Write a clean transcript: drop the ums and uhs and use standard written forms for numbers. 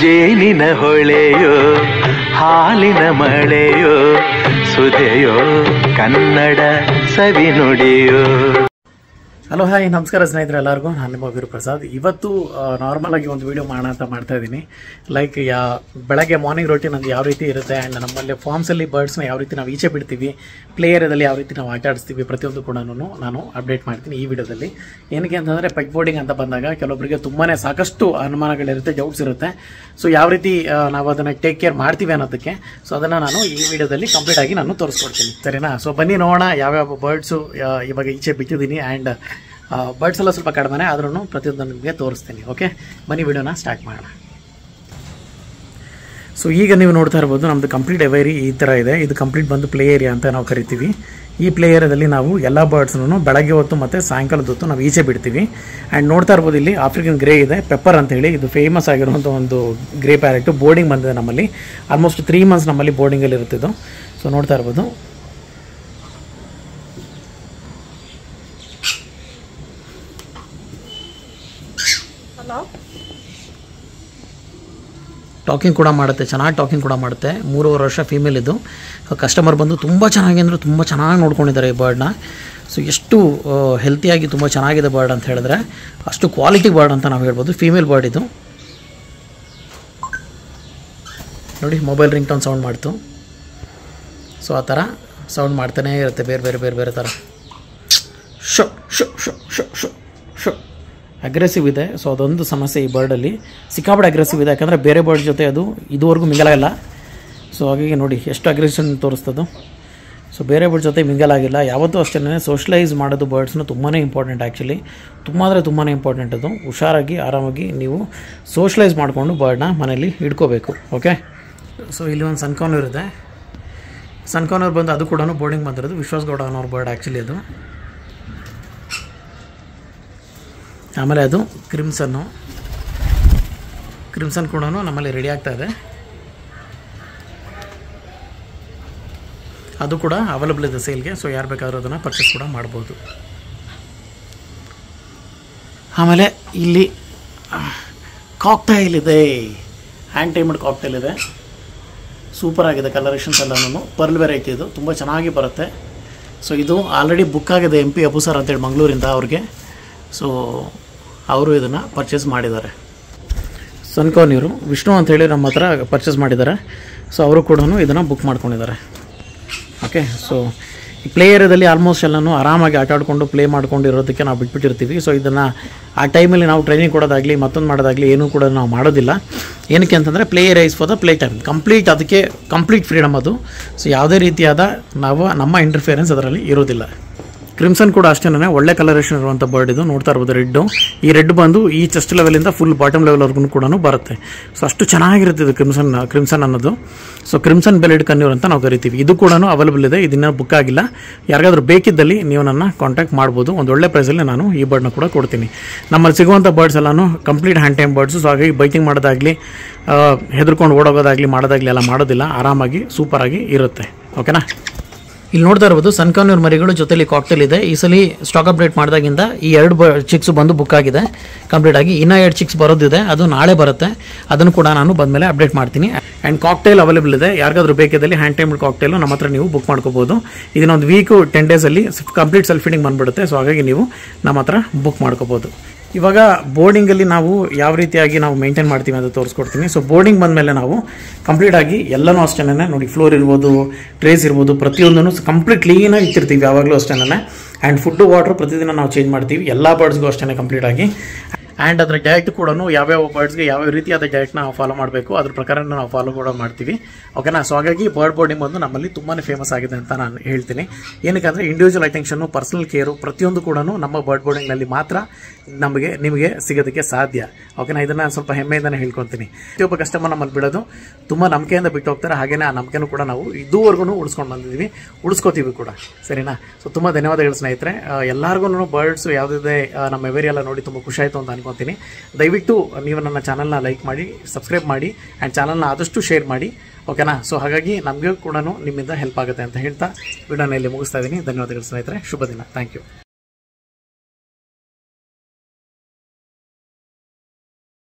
ಜೇನಿನ ಹೊಳೆಯೋ ಹಾಲಿನ ಮಳೆಯೋ ಸುಧೆಯೋ ಕನ್ನಡ ಸವಿ ನುಡಿಯೋ. Hello hi ನಮಸ್ಕಾರ ಸ್ನೇಹಿತರೆ ಎಲ್ಲರಿಗೂ. ನಾನು ನಿಮ್ಮ ಗುರುಪ್ರಸಾದ್. ಇವತ್ತು ನಾರ್ಮಲ್ ಆಗಿ ಒಂದು ವಿಡಿಯೋ ಮಾಡೋಣ ಅಂತ ಮಾಡ್ತಾ ಇದ್ದೀನಿ. ಲೈಕ್ ಬೆಳಗ್ಗೆ ಮಾರ್ನಿಂಗ್ ರೋಟೀನ್ ಅದು ಯಾವ ರೀತಿ ಇರುತ್ತೆ ಆ್ಯಂಡ್ ನಮ್ಮಲ್ಲಿ ಫಾರ್ಮ್ಸಲ್ಲಿ ಬರ್ಡ್ಸ್ನ ಯಾವ ರೀತಿ ನಾವು ಈಚೆ ಬಿಡ್ತೀವಿ, ಪ್ಲೇ ಏರಿಯಾದಲ್ಲಿ ಯಾವ ರೀತಿ ನಾವು ಆಟ ಆಡಿಸ್ತೀವಿ, ಪ್ರತಿಯೊಂದು ಕೂಡ ನಾನು ಅಪ್ಡೇಟ್ ಮಾಡ್ತೀನಿ ಈ ವಿಡಿಯೋದಲ್ಲಿ. ಏನಕ್ಕೆ ಅಂತಂದರೆ ಪೆಟ್ ಬೋರ್ಡಿಂಗ್ ಅಂತ ಬಂದಾಗ ಕೆಲವೊಬ್ಬರಿಗೆ ತುಂಬಾ ಸಾಕಷ್ಟು ಅನುಮಾನಗಳಿರುತ್ತೆ, ಡೌಟ್ಸ್ ಇರುತ್ತೆ. ಸೊ ಯಾವ ರೀತಿ ನಾವು ಅದನ್ನು ಟೇಕ್ ಕೇರ್ ಮಾಡ್ತೀವಿ ಅನ್ನೋದಕ್ಕೆ ಸೊ ಅದನ್ನು ನಾನು ಈ ವಿಡಿಯೋದಲ್ಲಿ ಕಂಪ್ಲೀಟ್ ಆಗಿ ನಾನು ತೋರಿಸ್ಕೊಡ್ತೀನಿ, ಸರಿನಾ? ಸೊ ಬನ್ನಿ ನೋಡೋಣ ಯಾವ್ಯಾವ ಬರ್ಡ್ಸು ಇವಾಗ ಈಚೆ ಬಿಟ್ಟಿದ್ದೀನಿ ಆ್ಯಂಡ್ ಬರ್ಡ್ಸ್ ಎಲ್ಲ ಸ್ವಲ್ಪ ಕಡಿಮೆ ಆದ್ರೂ ಪ್ರತಿಯೊಂದು ನಿಮಗೆ ತೋರಿಸ್ತೀನಿ. ಓಕೆ, ಬನ್ನಿ ವಿಡಿಯೋನ ಸ್ಟಾರ್ಟ್ ಮಾಡೋಣ. ಸೊ ಈಗ ನೀವು ನೋಡ್ತಾ ಇರ್ಬೋದು ನಮ್ಮದು ಕಂಪ್ಲೀಟ್ ಎವೈರಿ ಈ ಥರ ಇದೆ. ಇದು ಕಂಪ್ಲೀಟ್ ಬಂದು ಪ್ಲೇ ಏರಿಯಾ ಅಂತ ನಾವು ಕರಿತೀವಿ. ಈ ಪ್ಲೇ ಏರಿಯಾದಲ್ಲಿ ನಾವು ಎಲ್ಲ ಬರ್ಡ್ಸ್ನು ಬೆಳಗ್ಗೆ ಹೊತ್ತು ಮತ್ತು ಸಾಯಂಕಾಲದ ಹೊತ್ತು ನಾವು ಈಚೆ ಬಿಡ್ತೀವಿ. ಆ್ಯಂಡ್ ನೋಡ್ತಾ ಇರ್ಬೋದು ಇಲ್ಲಿ ಆಫ್ರಿಕನ್ ಗ್ರೇ ಇದೆ, ಪೆಪ್ಪರ್ ಅಂತೇಳಿ. ಇದು ಫೇಮಸ್ ಆಗಿರುವಂಥ ಒಂದು ಗ್ರೇ ಪ್ಯಾರೆಕ್ಟು. ಬೋರ್ಡಿಂಗ್ ಬಂದಿದೆ ನಮ್ಮಲ್ಲಿ, ಆಲ್ಮೋಸ್ಟ್ 3 ಮಂತ್ಸ್ ನಮ್ಮಲ್ಲಿ ಬೋರ್ಡಿಂಗಲ್ಲಿ ಇರುತ್ತಿದ್ದು. ಸೊ ನೋಡ್ತಾ ಇರ್ಬೋದು. ಟಾಕಿಂಗ್ ಕೂಡ ಮಾಡುತ್ತೆ, ಚೆನ್ನಾಗಿ ಟಾಕಿಂಗ್ ಕೂಡ ಮಾಡುತ್ತೆ. 3.5 ವರ್ಷ ಫೀಮೇಲ್ ಇದು. ಕಸ್ಟಮರ್ ಬಂದು ತುಂಬ ಚೆನ್ನಾಗಿ ಅಂದರೆ ತುಂಬ ಚೆನ್ನಾಗಿ ನೋಡ್ಕೊಂಡಿದ್ದಾರೆ ಈ ಬರ್ಡ್ನ. ಸೊ ಎಷ್ಟು ಹೆಲ್ತಿಯಾಗಿ ತುಂಬ ಚೆನ್ನಾಗಿದೆ ಬರ್ಡ್ ಅಂತ ಹೇಳಿದ್ರೆ ಅಷ್ಟು ಕ್ವಾಲಿಟಿ ಬರ್ಡ್ ಅಂತ ನಾವು ಹೇಳ್ಬೋದು. ಫೀಮೇಲ್ ಬರ್ಡ್ ಇದು. ನೋಡಿ ಮೊಬೈಲ್ ರಿಂಗ್ ಟೋನ್ ಸೌಂಡ್ ಮಾಡ್ತು. ಸೊ ಆ ಥರ ಸೌಂಡ್ ಮಾಡ್ತಾನೇ ಇರುತ್ತೆ, ಬೇರೆ ಬೇರೆ ಬೇರೆ ಬೇರೆ ಥರ. Show show show show show show aggressive ಇದೆ. ಸೊ ಅದೊಂದು ಸಮಸ್ಯೆ ಈ ಬರ್ಡಲ್ಲಿ, ಸಿಕ್ಕಾಪಟ್ಟೆ ಅಗ್ರೆಸಿವ್ ಇದೆ. ಯಾಕಂದರೆ ಬೇರೆ ಬರ್ಡ್ ಜೊತೆ ಅದು ಇದುವರೆಗೂ ಮಿಂಗಲಾಗಿಲ್ಲ. ಸೊ ಹಾಗಾಗಿ ನೋಡಿ ಎಷ್ಟು ಅಗ್ರೆಷನ್ ತೋರಿಸ್ತದು. ಸೊ ಬೇರೆ ಬರ್ಡ್ ಜೊತೆ ಮಿಂಗಲಾಗಿಲ್ಲ. ಯಾವತ್ತೂ ಅಷ್ಟೇ ಸೋಷಲೈಸ್ ಮಾಡೋದು ಬರ್ಡ್ಸ್ನ ತುಂಬಾ ಇಂಪಾರ್ಟೆಂಟ್. ಆ್ಯಕ್ಚುಲಿ ತುಂಬ ಅಂದರೆ ತುಂಬಾ ಇಂಪಾರ್ಟೆಂಟ್ ಅದು. ಹುಷಾರಾಗಿ ಆರಾಮಾಗಿ ನೀವು ಸೋಷಲೈಸ್ ಮಾಡಿಕೊಂಡು ಬರ್ಡ್ನ ಮನೇಲಿ ಇಟ್ಕೋಬೇಕು. ಓಕೆ, ಸೊ ಇಲ್ಲಿ ಒಂದು ಸನ್ಕಾರ್ನರ್ ಇದೆ. ಸನ್ಕಾರ್ನರ್ ಬಂದು ಅದು ಕೂಡ ಬೋರ್ಡಿಂಗ್ ಬಂದಿರೋದು. ವಿಶ್ವಾಸ್ ಗೌಡ ಅನ್ನೋರು ಬರ್ಡ್ ಆ್ಯಕ್ಚುಲಿ ಅದು. ಆಮೇಲೆ ಅದು ಕ್ರಿಮ್ಸನ್ ಕೂಡ ನಮ್ಮಲ್ಲಿ ರೆಡಿ ಆಗ್ತಾ ಇದೆ. ಅದು ಕೂಡ ಅವೈಲಬಲ್ ಇದೆ ಸೇಲ್ಗೆ. ಸೊ ಯಾರು ಬೇಕಾದರೂ ಅದನ್ನು ಪರ್ಚೇಸ್ ಕೂಡ ಮಾಡ್ಬೋದು. ಆಮೇಲೆ ಇಲ್ಲಿ ಕಾಕ್ಟೈಲ್ ಇದೆ, ಹ್ಯಾಂಡ್ ಟೈಮಡ್ ಕಾಕ್ಟೈಲ್ ಇದೆ. ಸೂಪರ್ ಆಗಿದೆ ಕಲರೇಷನ್ಸ್ ಎಲ್ಲನೂ. ಪರ್ಲ್ ವೆರೈಟಿ ಇದು, ತುಂಬ ಚೆನ್ನಾಗಿ ಬರುತ್ತೆ. ಸೊ ಇದು ಆಲ್ರೆಡಿ ಬುಕ್ ಆಗಿದೆ MP ಅಬು ಸರ್ ಅಂತೇಳಿ ಮಂಗಳೂರಿಂದ ಅವ್ರಿಗೆ. ಸೊ ಅವರು ಇದನ್ನು ಪರ್ಚೇಸ್ ಮಾಡಿದ್ದಾರೆ. ಸನ್ಕಾರ್ನರು ವಿಷ್ಣು ಅಂಥೇಳಿ ನಮ್ಮ ಹತ್ರ ಪರ್ಚೇಸ್ ಮಾಡಿದ್ದಾರೆ. ಸೊ ಅವರು ಕೂಡ ಇದನ್ನು ಬುಕ್ ಮಾಡ್ಕೊಂಡಿದ್ದಾರೆ. ಓಕೆ, ಸೊ ಈ ಪ್ಲೇ ಏರಿಯಾದಲ್ಲಿ ಆಲ್ಮೋಸ್ಟ್ ಎಲ್ಲನೂ ಆರಾಮಾಗಿ ಆಟ ಆಡಿಕೊಂಡು ಪ್ಲೇ ಮಾಡ್ಕೊಂಡು ಇರೋದಕ್ಕೆ ನಾವು ಬಿಟ್ಬಿಟ್ಟಿರ್ತೀವಿ. ಸೊ ಇದನ್ನು ಆ ಟೈಮಲ್ಲಿ ನಾವು ಟ್ರೈನಿಂಗ್ ಕೊಡೋದಾಗಲಿ ಮತ್ತೊಂದು ಮಾಡೋದಾಗಲಿ ಏನೂ ಕೂಡ ನಾವು ಮಾಡೋದಿಲ್ಲ. ಏನಕ್ಕೆ ಅಂತಂದರೆ play area is for the play time. ಅದಕ್ಕೆ ಕಂಪ್ಲೀಟ್ ಫ್ರೀಡಮ್ ಅದು. ಸೊ ಯಾವುದೇ ರೀತಿಯಾದ ನಮ್ಮ ಇಂಟರ್ಫಿಯರೆನ್ಸ್ ಅದರಲ್ಲಿ ಇರೋದಿಲ್ಲ. ಕ್ರಿಮ್ಸನ್ ಕೂಡ ಅಷ್ಟೇ ಒಳ್ಳೆ ಕಲರೇಷನ್ ಇರುವಂಥ ಬರ್ಡ್ ಇದು. ನೋಡ್ತಾ ಇರ್ಬೋದು ರೆಡ್ಡು. ಈ ರೆಡ್ ಬಂದು ಈ ಚೆಸ್ಟ್ ಲೆವೆಲಿಂದ ಫುಲ್ ಬಾಟಮ್ ಲೆವೆಲ್ವರೆಗೂ ಕೂಡ ಬರುತ್ತೆ. ಸೊ ಅಷ್ಟು ಚೆನ್ನಾಗಿರುತ್ತೆ ಇದು ಕ್ರಿಮ್ಸನ್ ಅನ್ನೋದು. ಸೊ ಕ್ರಿಮ್ಸನ್ ಬೆಲೆಡ್ ಕನ್ಯೂರ್ ಅಂತ ನಾವು ಕರಿತೀವಿ. ಇದು ಕೂಡ ಅವೈಲಬಲ್ ಇದೆ. ಇದನ್ನ ಬುಕ್ ಆಗಿಲ್ಲ. ಯಾರಿಗಾದ್ರೂ ಬೇಕಿದ್ದಲ್ಲಿ ನೀವು ನನ್ನ ಕಾಂಟ್ಯಾಕ್ಟ್ ಮಾಡ್ಬೋದು. ಒಂದು ಒಳ್ಳೆ ಪ್ರೈಸಲ್ಲಿ ನಾನು ಈ ಬರ್ಡ್ನ ಕೂಡ ಕೊಡ್ತೀನಿ. ನಮ್ಮಲ್ಲಿ ಸಿಗುವಂಥ ಬರ್ಡ್ಸ್ ಎಲ್ಲನೂ complete hand time birds. So ಹಾಗಾಗಿ ಬೈಟಿಂಗ್ ಮಾಡೋದಾಗಲಿ ಹೆದರ್ಕೊಂಡು ಓಡೋಗೋದಾಗಲಿ ಮಾಡೋದಾಗಲಿ ಎಲ್ಲ ಮಾಡೋದಿಲ್ಲ. ಆರಾಮಾಗಿ ಸೂಪರಾಗಿ ಇರುತ್ತೆ. ಓಕೆನಾ? ಇಲ್ಲಿ ನೋಡ್ತಾ ಇರ್ಬೋದು ಸನ್ಕಾರ್ನರ್ ಮರಿಗಳು ಜೊತೆಲಿ ಕಾಕ್ಟೇಲ್ ಇದೆ. ಈ ಸಲ ಸ್ಟಾಕ್ ಅಪ್ಡೇಟ್ ಮಾಡಿದಾಗಿಂದ ಈ 2 ಚಿಕ್ಸ್ ಬಂದು ಬುಕ್ ಆಗಿದೆ ಕಂಪ್ಲೀಟ್ ಆಗಿ. ಇನ್ನೂ 2 ಚಿಕ್ಸ್ ಬರೋದಿದೆ, ಅದು ನಾಳೆ ಬರುತ್ತೆ. ಅದನ್ನು ಕೂಡ ನಾನು ಬಂದಮೇಲೆ ಅಪ್ಡೇಟ್ ಮಾಡ್ತೀನಿ. ಆ್ಯಂಡ್ ಕಾಕ್ಟೇಲ್ ಅವೈಲೇಬಲ್ ಇದೆ. ಯಾರಿಗಾದ್ರೂ ಬೇಕಿದ್ದಲ್ಲಿ ಹ್ಯಾಂಡ್ ಟೈಮ್ಡ್ ಕಾಕ್ಟೇಲು ನಮ್ಮ ಹತ್ರ ನೀವು ಬುಕ್ ಮಾಡ್ಕೋಬೋದು. ಇದನ್ನೊಂದು ವೀಕು 10 ಡೇಸಲ್ಲಿ ಕಂಪ್ಲೀಟ್ ಸೆಲ್ಫ್ ಫೀಡಿಂಗ್ ಬಂದುಬಿಡುತ್ತೆ. ಸೊ ಹಾಗಾಗಿ ನೀವು ನಮ್ಮ ಹತ್ರ ಬುಕ್ ಮಾಡ್ಕೋಬೋದು. ಇವಾಗ ಬೋರ್ಡಿಂಗಲ್ಲಿ ನಾವು ಯಾವ ರೀತಿಯಾಗಿ ನಾವು ಮೇಂಟೈನ್ ಮಾಡ್ತೀವಿ ಅಂತ ತೋರಿಸ್ಕೊಡ್ತೀನಿ. ಸೊ ಬೋರ್ಡಿಂಗ್ ಬಂದಮೇಲೆ ನಾವು ಕಂಪ್ಲೀಟಾಗಿ ಎಲ್ಲನೂ ಅಷ್ಟೇ ನೋಡಿ, ಫ್ಲೋರ್ ಇರ್ಬೋದು, ಟ್ರೇಸ್ ಇರ್ಬೋದು, ಪ್ರತಿಯೊಂದನ್ನು ಕಂಪ್ಲೀಟ್ ಕ್ಲೀನಾಗಿ ಇಟ್ಟಿರ್ತೀವಿ ಯಾವಾಗಲೂ ಅಷ್ಟೇ. ಆ್ಯಂಡ್ ಫುಡ್ಡು ವಾಟ್ರು ಪ್ರತಿದಿನ ನಾವು ಚೇಂಜ್ ಮಾಡ್ತೀವಿ ಎಲ್ಲ ಬರ್ಡ್ಸ್ಗೂ ಅಷ್ಟೇ ಕಂಪ್ಲೀಟಾಗಿ. ಆ್ಯಂಡ್ ಅದರ ಡಯಟ್ ಕೂಡ ಯಾವ್ಯಾವ ಬರ್ಡ್ಸ್ಗೆ ಯಾವ ರೀತಿಯಾದ ಡಯಟ್ನ ನಾವು ಫಾಲೋ ಮಾಡಬೇಕು ಅದ್ರ ಪ್ರಕಾರ ನಾವು ಫಾಲೋ ಕೂಡ ಮಾಡ್ತೀವಿ. ಓಕೆನಾ? ಸೊ ಹಾಗಾಗಿ ಬರ್ಡ್ ಬೋರ್ಡಿಂಗ್ ಬಂದು ನಮ್ಮಲ್ಲಿ ತುಂಬಾ ಫೇಮಸ್ ಆಗಿದೆ ಅಂತ ನಾನು ಹೇಳ್ತೀನಿ. ಏನಕ್ಕೆ ಅಂದರೆ ಇಂಡಿವಿಜುವಲ್ ಅಟೆನ್ಷನ್ನು, ಪರ್ಸನಲ್ ಕೇರು ಪ್ರತಿಯೊಂದು ಕೂಡ ನಮ್ಮ ಬರ್ಡ್ ಬೋರ್ಡಿಂಗ್ನಲ್ಲಿ ಮಾತ್ರ ನಿಮಗೆ ಸಿಗೋದಕ್ಕೆ ಸಾಧ್ಯ. ಓಕೆನಾ? ಇದನ್ನು ಸ್ವಲ್ಪ ಹೆಮ್ಮೆಯಿಂದನೇ ಹೇಳ್ಕೊತೀನಿ. ಪ್ರತಿಯೊಬ್ಬ ಕಸ್ಟಮರ್ ನಮ್ಮಲ್ಲಿ ಬಿಡೋದು ತುಂಬ ನಂಬಿಕೆಯಿಂದ ಬಿಟ್ಟು ಹೋಗ್ತಾರೆ. ಹಾಗೆಯೇ ಆ ನಂಬಿಕೆನೂ ಕೂಡ ನಾವು ಇದುವರೆಗೂ ಉಳಿಸ್ಕೊಂಡು ಬಂದಿದ್ದೀವಿ, ಉಳಿಸ್ಕೋತೀವಿ ಕೂಡ. ಸರಿನಾ? ಸೊ ತುಂಬ ಧನ್ಯವಾದಗಳು ಸ್ನೇಹಿತರೆ. ಎಲ್ಲರಿಗೂ ಬರ್ಡ್ಸು ಯಾವುದಿದೆ ನಮ್ಮ ಎವೇರಿಯೆಲ್ಲ ನೋಡಿ ತುಂಬ ಖುಷಿ ಆಯಿತು ಅಂತ ಅನ್ಕೊತೀನಿ. ದಯವಿಟ್ಟು ನೀವು ನನ್ನ ಚಾನಲ್ನ ಲೈಕ್ ಮಾಡಿ, ಸಬ್ಸ್ಕ್ರೈಬ್ ಮಾಡಿ ಆ್ಯಂಡ್ ಚಾನಲ್ನ ಆದಷ್ಟು ಶೇರ್ ಮಾಡಿ. ಓಕೆನಾ? ಸೊ ಹಾಗಾಗಿ ನಮಗೂ ಕೂಡ ನಿಮ್ಮಿಂದ ಹೆಲ್ಪ್ ಆಗುತ್ತೆ ಅಂತ ಹೇಳ್ತಾ ವಿಡಿಯೋನ ಇಲ್ಲಿ ಮುಗಿಸ್ತಾ ಇದ್ದೀನಿ. ಧನ್ಯವಾದಗಳು ಸ್ನೇಹಿತರೆ. ಶುಭ ದಿನ. Thank you.